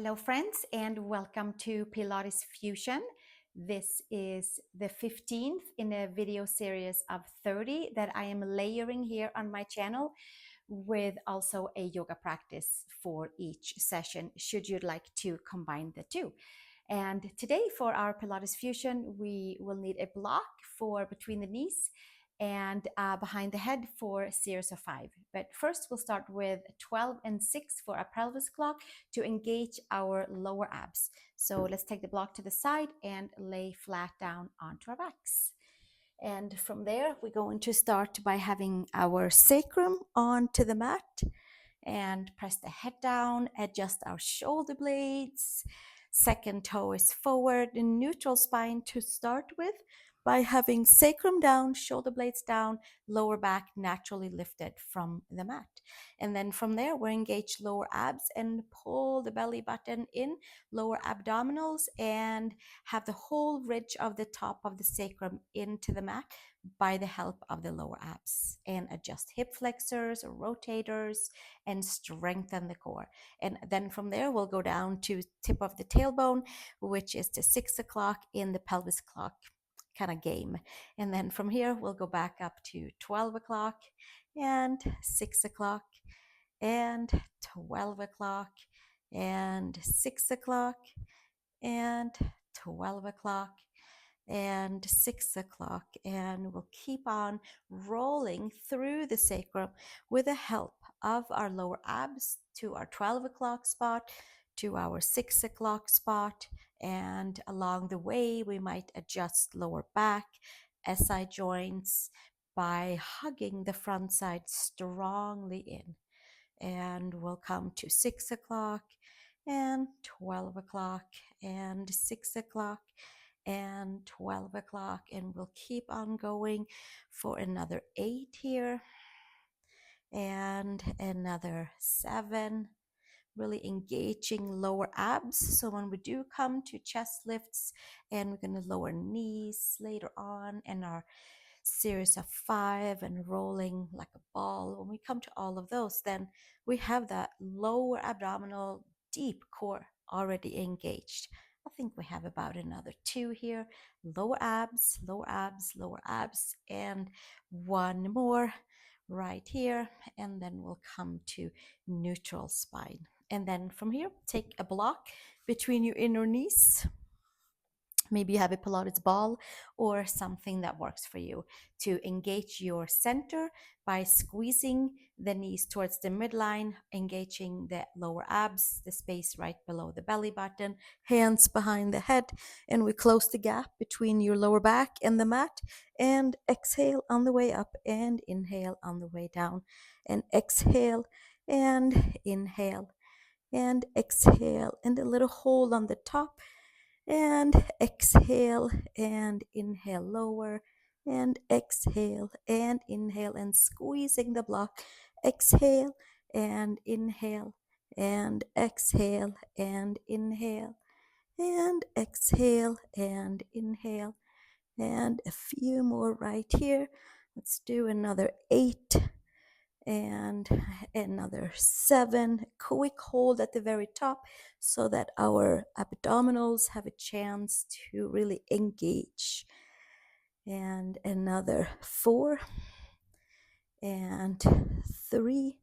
Hello friends and welcome to Pilates Fusion. This is the 15th in a video series of 30 that I am layering here on my channel with also a yoga practice for each session should you like to combine the two. And today for our Pilates Fusion we will need a block for between the knees and behind the head for a series of 5. But first we'll start with 12 and 6 for a pelvis clock to engage our lower abs. So let's take the block to the side and lay flat down onto our backs. And from there we're going to start by having our sacrum onto the mat and press the head down, adjust our shoulder blades. Second toe is forward in neutral spine to start with by having sacrum down, shoulder blades down, lower back naturally lifted from the mat. And then from there, we engage lower abs and pull the belly button in, lower abdominals, and have the whole ridge of the top of the sacrum into the mat by the help of the lower abs, and adjust hip flexors or rotators and strengthen the core. And then from there, we'll go down to tip of the tailbone, which is to 6 o'clock in the pelvic clock kind of game. And then from here, we'll go back up to 12 o'clock and 6 o'clock and 12 o'clock and 6 o'clock and 12 o'clock and 6 o'clock, and we'll keep on rolling through the sacrum with the help of our lower abs to our 12 o'clock spot, to our 6 o'clock spot, and along the way we might adjust lower back, SI joints by hugging the front side strongly in. And we'll come to 6 o'clock and 12 o'clock and 6 o'clock and 12 o'clock, and we'll keep on going for another 8 here and another 7, really engaging lower abs. So when we do come to chest lifts, and we're going to lower knees later on in our series of 5 and rolling like a ball, when we come to all of those, then we have that lower abdominal deep core already engaged. I think we have about another 2 here. Lower abs, lower abs, lower abs, and 1 more right here. And then we'll come to neutral spine. And then from here, take a block between your inner knees. Maybe you have a Pilates ball or something that works for you to engage your center by squeezing the knees towards the midline, engaging the lower abs, the space right below the belly button, hands behind the head, and we close the gap between your lower back and the mat, and exhale on the way up and inhale on the way down, and exhale and inhale and exhale, and a little hold on the top, and exhale and inhale lower, and exhale and inhale, and squeezing the block, exhale and inhale and exhale and inhale and exhale and inhale, and a few more right here. Let's do another 8 and another 7. Quick hold at the very top so that our abdominals have a chance to really engage. And another 4 and 3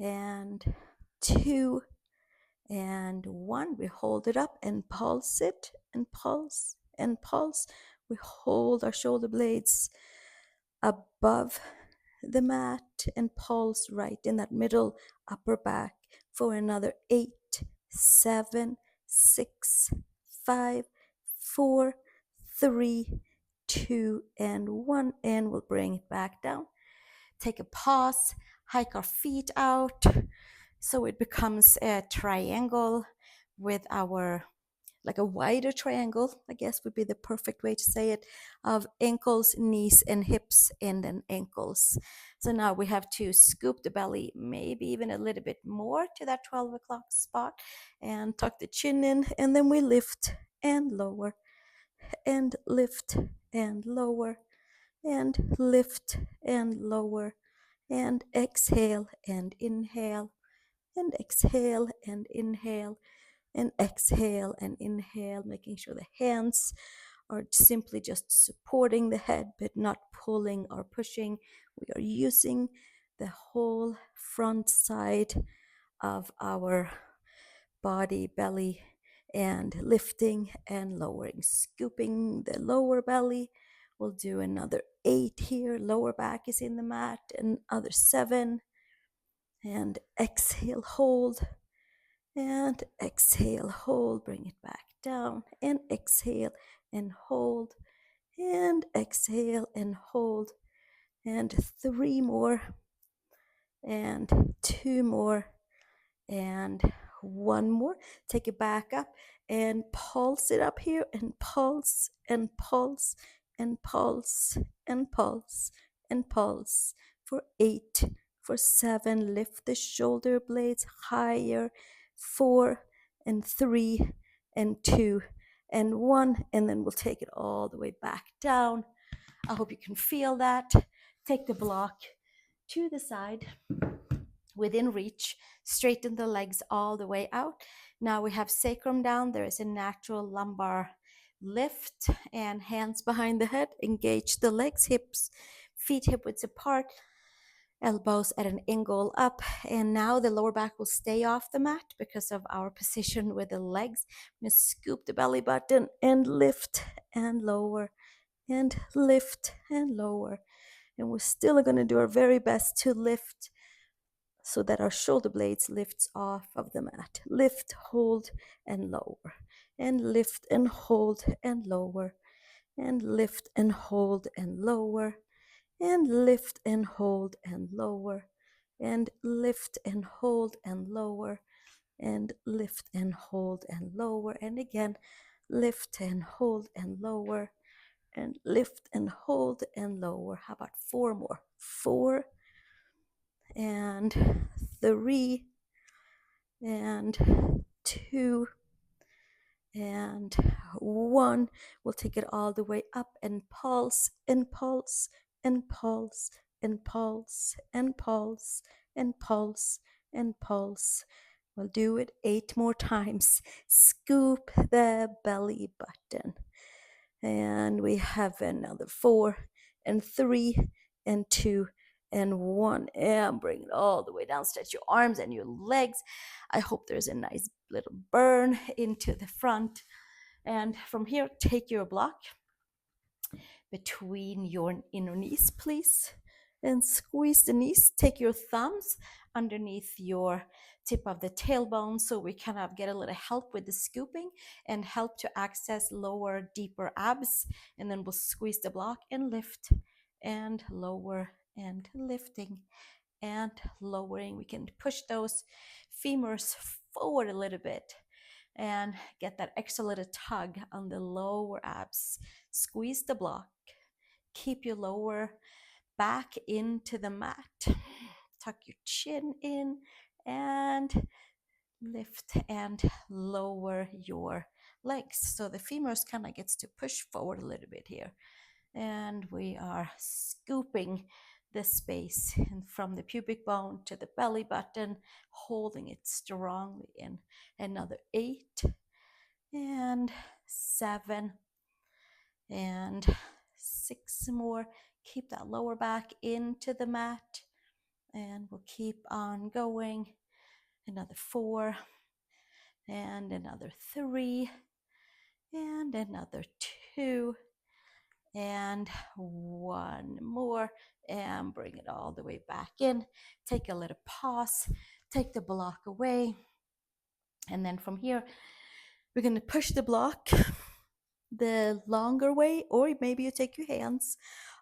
and 2 and 1. We hold it up and pulse it and pulse and pulse. We hold our shoulder blades above the mat and pulse right in that middle upper back for another 8, 7, 6, 5, 4, 3, 2, and 1. And we'll bring it back down. Take a pause, hike our feet out so it becomes a triangle with our, like a wider triangle, I guess would be the perfect way to say it, of ankles, knees, and hips, and then ankles. So now we have to scoop the belly, maybe even a little bit more to that 12 o'clock spot, and tuck the chin in, and then we lift and lower, and lift and lower, and lift and lower, and exhale and inhale, and exhale and inhale. and exhale and inhale, making sure the hands are simply just supporting the head but not pulling or pushing. We are using the whole front side of our body, belly, and lifting and lowering, scooping the lower belly. We'll do another 8 here. Lower back is in the mat, and other 7. And exhale, hold, and exhale, hold, bring it back down, and exhale and hold, and exhale and hold, and 3 more, and 2 more, and 1 more. Take it back up and pulse it up here, and pulse and pulse and pulse and pulse and pulse for 8, for 7. Lift the shoulder blades higher, 4 and 3 and 2 and 1, and then we'll take it all the way back down. I hope you can feel that. Take the block to the side within reach, straighten the legs all the way out. Now we have sacrum down. There is a natural lumbar lift, and hands behind the head. Engage the legs, hips, feet hip widths apart, elbows at an angle up. And now the lower back will stay off the mat because of our position with the legs. I'm going to scoop the belly button and lift and lower and lift and lower. And we're still going to do our very best to lift so that our shoulder blades lifts off of the mat. Lift, hold, and lower. And lift and hold and lower. And lift and hold and lower. And lift and hold and lower. And lift and hold and lower. And lift and hold and lower. And again, lift and hold and lower. And lift and hold and lower. How about 4 more? 4 and 3 and 2 and 1. We'll take it all the way up and pulse and pulse and pulse and pulse and pulse and pulse and pulse. We'll do it 8 more times. Scoop the belly button. And we have another 4 and 3 and 2 and 1, and bring it all the way down. Stretch your arms and your legs. I hope there's a nice little burn into the front. And from here, take your block between your inner knees, please, and squeeze the knees. Take your thumbs underneath your tip of the tailbone so we kind of get a little help with the scooping and help to access lower, deeper abs. And then we'll squeeze the block and lift and lower and lifting and lowering. We can push those femurs forward a little bit and get that extra little tug on the lower abs. Squeeze the block. Keep your lower back into the mat. Tuck your chin in and lift and lower your legs. So the femurs kind of gets to push forward a little bit here. And we are scooping the space from the pubic bone to the belly button, holding it strongly in. Another 8 and 7 and 6 more. Keep that lower back into the mat, and we'll keep on going. Another 4 and another 3 and another 2 and 1 more, and bring it all the way back in. Take a little pause, take the block away, and then from here we're going to push the block the longer way, or maybe you take your hands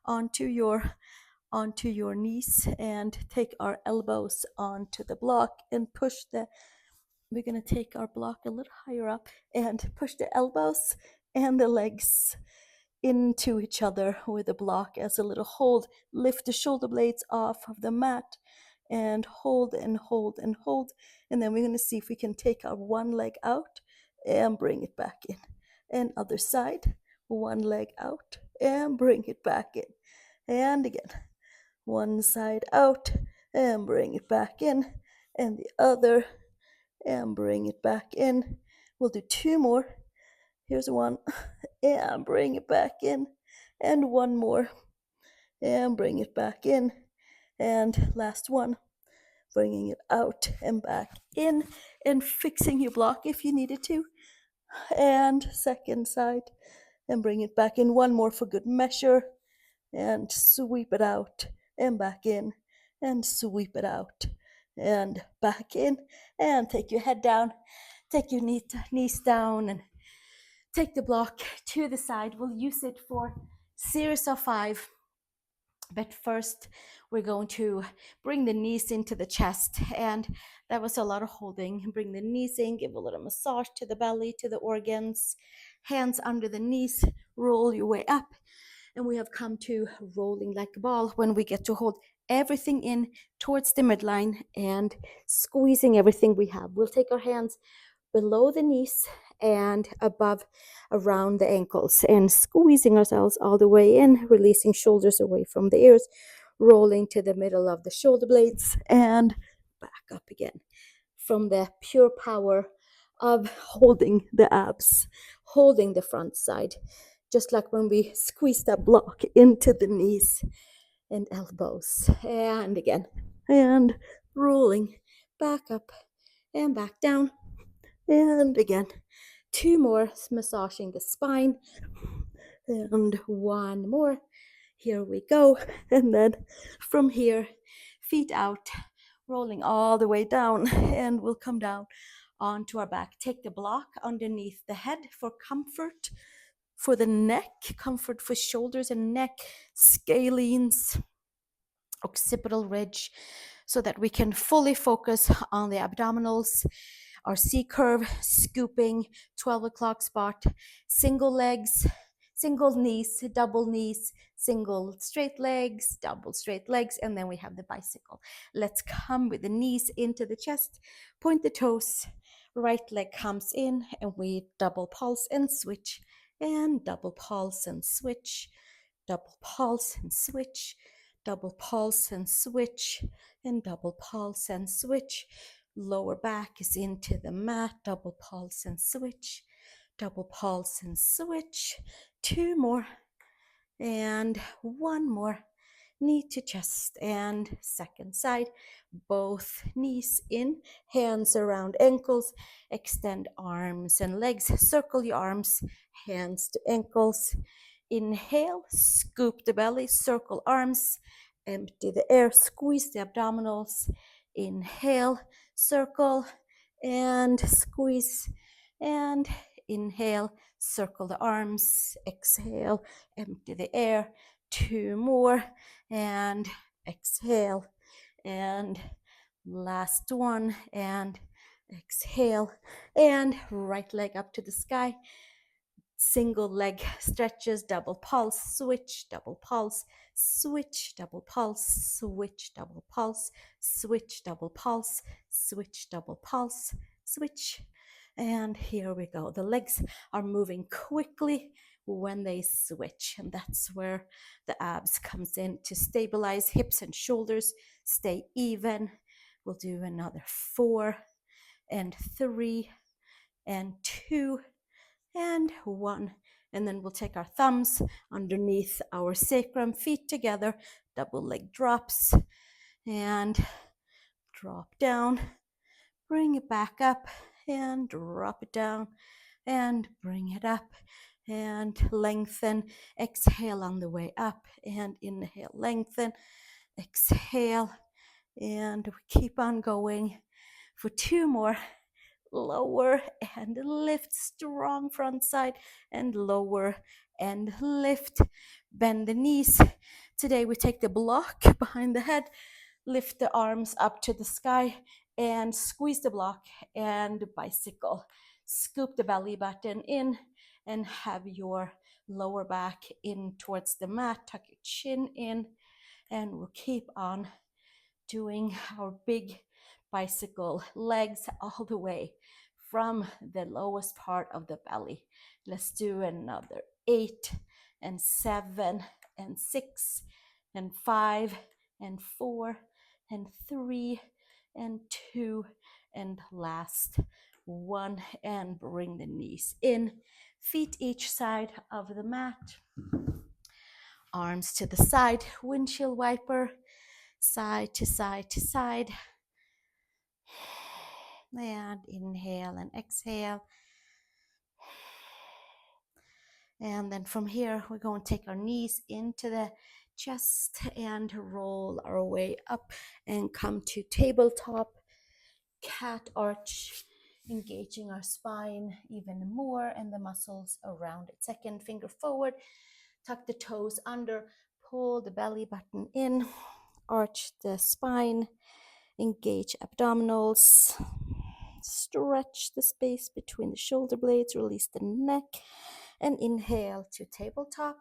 onto your knees and take our elbows onto the block and push we're going to take our block a little higher up and push the elbows and the legs into each other with the block as a little hold. Lift the shoulder blades off of the mat and hold and hold and hold. And then we're going to see if we can take our one leg out and bring it back in. And other side, one leg out and bring it back in. And again, one side out and bring it back in. And the other and bring it back in. We'll do 2 more. Here's 1, and bring it back in, and 1 more, and bring it back in, and last one, bringing it out and back in, and fixing your block if you needed to, and second side, and bring it back in, 1 more for good measure, and sweep it out and back in, and sweep it out and back in, and take your head down, take your knees down, and take the block to the side. We'll use it for series of 5. But first, we're going to bring the knees into the chest. And that was a lot of holding. Bring the knees in, give a little massage to the belly, to the organs. Hands under the knees, roll your way up. And we have come to rolling like a ball when we get to hold everything in towards the midline and squeezing everything we have. We'll take our hands below the knees and above around the ankles and squeezing ourselves all the way in, releasing shoulders away from the ears, rolling to the middle of the shoulder blades and back up again from the pure power of holding the abs, holding the front side, just like when we squeeze that block into the knees and elbows, and again, and rolling back up and back down, and again, 2 more, massaging the spine, and 1 more. Here we go. And then from here, feet out, rolling all the way down, and we'll come down onto our back. Take the block underneath the head for comfort, for the neck, comfort for shoulders and neck, scalenes, occipital ridge, so that we can fully focus on the abdominals, our C curve, scooping, 12 o'clock spot, single legs, single knees, double knees, single straight legs, double straight legs, and then we have the bicycle. Let's come with the knees into the chest, point the toes, right leg comes in, and we double pulse and switch, and double pulse and switch, double pulse and switch, double pulse and switch, and double pulse and switch. Lower back is into the mat, double pulse and switch, double pulse and switch. 2 more, and 1 more. Knee to chest and second side. Both knees in, hands around ankles, extend arms and legs, circle your arms, hands to ankles. Inhale, scoop the belly, circle arms, empty the air, squeeze the abdominals. Inhale, circle, and squeeze, and inhale, circle the arms, exhale, empty the air. 2 more, and exhale, and last one, and exhale, and right leg up to the sky. Single leg stretches, double pulse, switch, double pulse, switch, double pulse, switch, double pulse, switch, double pulse, switch, double pulse, switch. And here we go. The legs are moving quickly when they switch, and that's where the abs comes in to stabilize hips and shoulders, stay even. We'll do another 4 and 3 and 2 and 1, and then we'll take our thumbs underneath our sacrum, feet together, double leg drops, and drop down, bring it back up, and drop it down, and bring it up, and lengthen, exhale on the way up, and inhale, lengthen, exhale, and we keep on going for 2 more. Lower and lift, strong front side, and lower and lift, bend the knees. Today we take the block behind the head, lift the arms up to the sky, and squeeze the block and bicycle. Scoop the belly button in and have your lower back in towards the mat, tuck your chin in, and we'll keep on doing our big bicycle legs all the way from the lowest part of the belly. Let's do another 8 and 7 and 6 and 5 and 4 and 3 and 2 and last 1, and bring the knees in. Feet each side of the mat. Arms to the side, windshield wiper, side to side to side. And inhale and exhale. And then from here, we're going to take our knees into the chest and roll our way up and come to tabletop, cat arch, engaging our spine even more and the muscles around it. Second finger forward, tuck the toes under, pull the belly button in, arch the spine, engage abdominals, stretch the space between the shoulder blades, release the neck, and inhale to tabletop.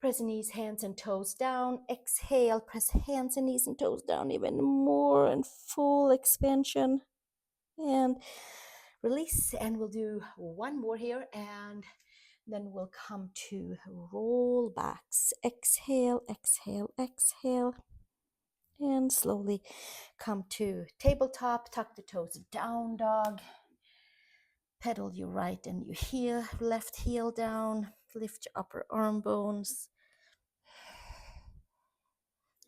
Press knees, hands, and toes down. Exhale, press hands and knees and toes down even more and full expansion. And release. And we'll do one more here, and then we'll come to rollbacks. Exhale, exhale, exhale. And slowly come to tabletop. Tuck the toes, down dog. Pedal your right and your heel, left heel down. Lift your upper arm bones.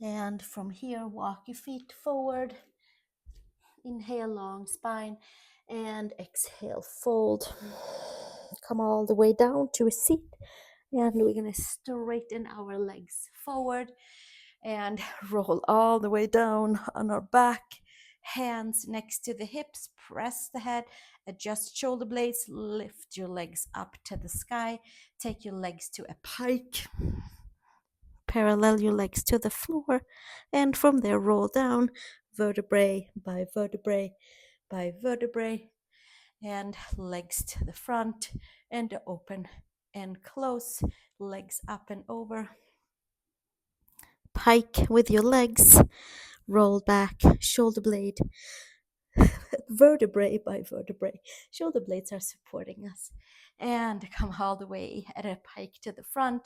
And from here, walk your feet forward. Inhale, long spine. And exhale, fold. Come all the way down to a seat. And we're going to straighten our legs forward and roll all the way down on our back. Hands next to the hips. Press the head. Adjust shoulder blades. Lift your legs up to the sky. Take your legs to a pike. Parallel your legs to the floor, and from there roll down vertebrae by vertebrae by vertebrae, and legs to the front and open and close, legs up and over. Pike with your legs, roll back, shoulder blade, vertebrae by vertebrae. Shoulder blades are supporting us. And come all the way at a pike to the front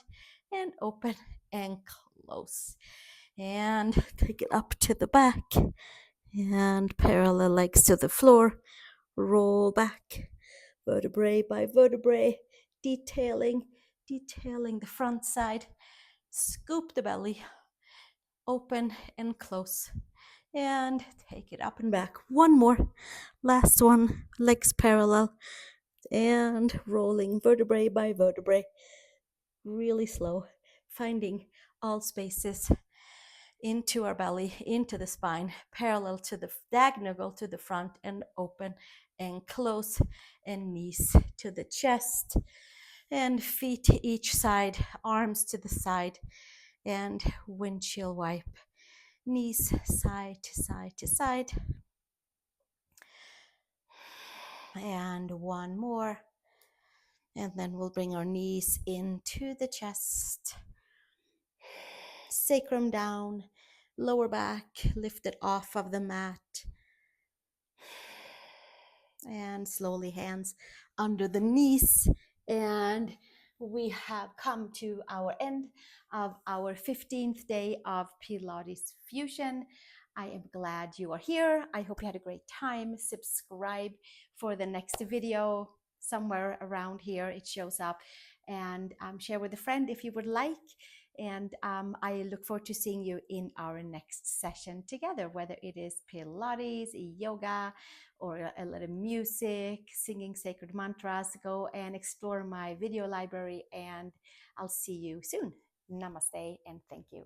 and open and close. And take it up to the back and parallel legs to the floor. Roll back, vertebrae by vertebrae, detailing the front side. Scoop the belly, open and close. And take it up and back. One more. Last one. Legs parallel. And rolling vertebrae by vertebrae. Really slow. Finding all spaces into our belly, into the spine, parallel to the diagonal to the front, and open and close, and knees to the chest, and feet to each side, arms to the side, and windshield wipe. Knees side to side to side. And one more. And then we'll bring our knees into the chest. Sacrum down, lower back lifted off of the mat. And slowly hands under the knees. And we have come to our end of our 15th day of Pilates Fusion. I am glad you are here. I hope you had a great time. Subscribe for the next video. Somewhere around here it shows up. And share with a friend if you would like. And I look forward to seeing you in our next session together, whether it is Pilates, yoga, or a little music, singing sacred mantras. Go and explore my video library, and I'll see you soon. Namaste and thank you.